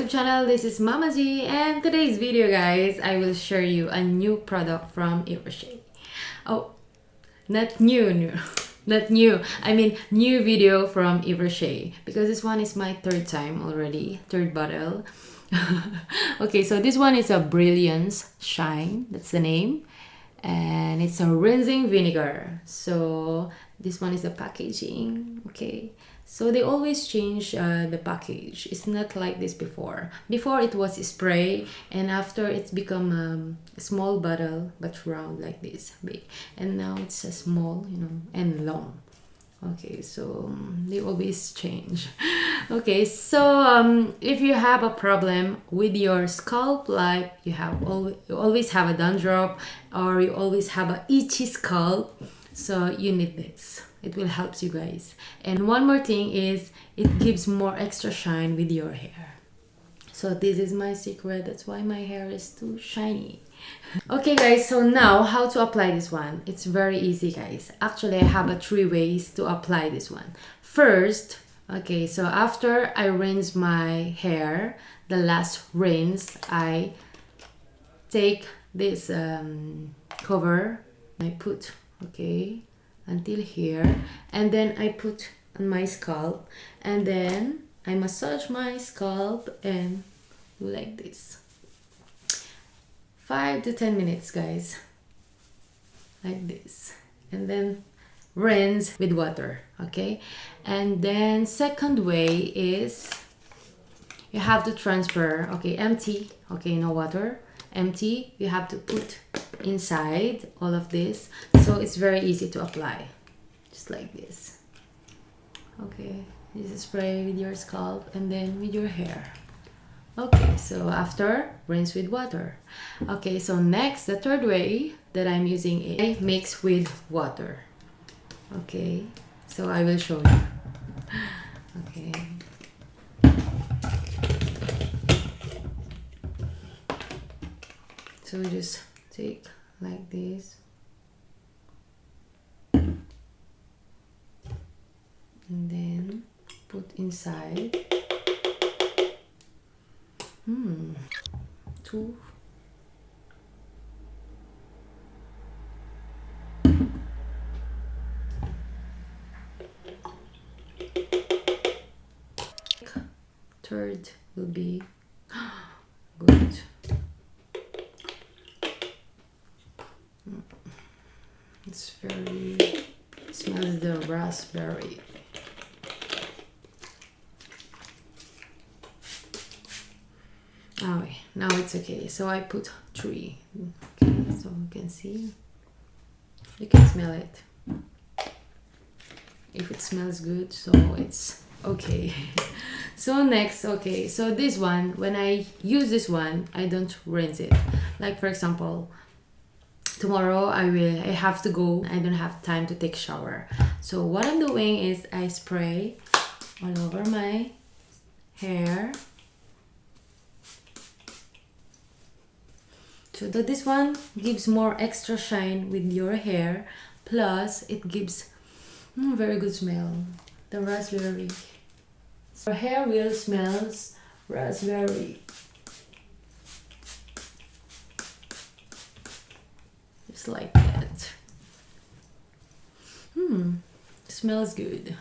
YouTube channel. This is Mama G, and today's video, guys, I will show you a new product from Yves Rocher. Oh, not new. Not new. I mean new video from Yves Rocher, because this one is my third time already, third bottle. Okay, so this one is a Brillance Shine, that's the name, and it's a rinsing vinegar. So this one is the packaging. Okay, so they always change the package. It's not like this before. Before it was spray, and after it's become a small bottle but round like this, big, and now it's a small, and long. Okay, so they always change. Okay, so if you have a problem with your scalp, like you always have a dandruff, or you always have a itchy scalp, so you need this. It will help you guys. And one more thing is it gives more extra shine with your hair. So this is my secret. That's why my hair is too shiny. Okay guys, so now how to apply this one. It's very easy, guys. Actually, I have 3 ways to apply this one. First, okay, so after I rinse my hair, the last rinse, I take this cover, I put, okay, until here, and then I put on my scalp, and then I massage my scalp and do like this. 5 to 10 minutes, guys, like this, and then rinse with water. Okay, and then second way is you have to transfer. Okay, empty, okay, no water, empty, you have to put inside all of this, so it's very easy to apply, just like this. Okay, just spray with your scalp and then with your hair. Okay, so after, rinse with water. Okay, so next, the third way that I'm using is I mix with water. Okay, so I will show you. Okay. So we just take like this. And then put inside. 2. Third will be good. It's very, smells the raspberry. Oh, now it's okay. So I put 3. Okay, so you can see. You can smell it. If it smells good, so it's okay. So next, okay, so this one, when I use this one, I don't rinse it. Like for example, tomorrow I have to go. I don't have time to take shower. So what I'm doing is I spray all over my hair. So that this one gives more extra shine with your hair, plus it gives very good smell, the raspberry. Your hair will smells raspberry, just like that. Smells good.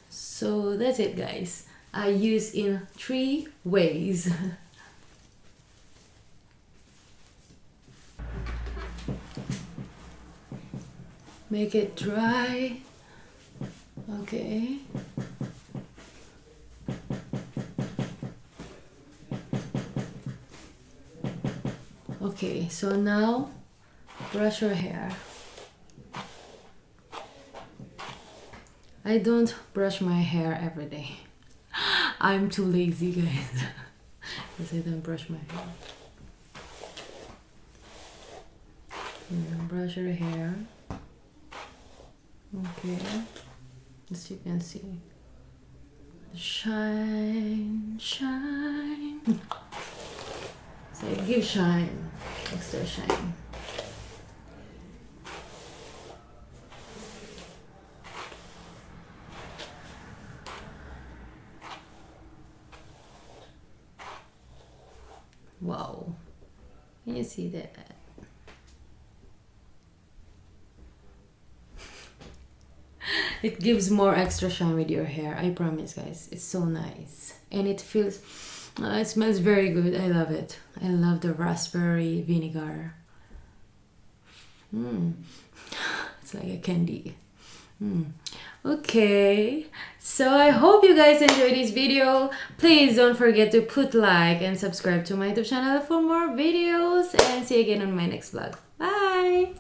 So that's it, guys. I use in 3 ways. Make it dry. Okay. Okay, so now brush your hair. I don't brush my hair every day. I'm too lazy, guys. Because I don't brush my hair. Brush your hair. Okay, as you can see, shine, shine. So it gives shine, extra shine. Wow. Can you see that? It gives more extra shine with your hair. I promise, guys. It's so nice. And it feels, it smells very good. I love it. I love the raspberry vinegar. It's like a candy. Okay, so I hope you guys enjoyed this video. Please don't forget to put like and subscribe to my YouTube channel for more videos, and see you again on my next vlog. Bye.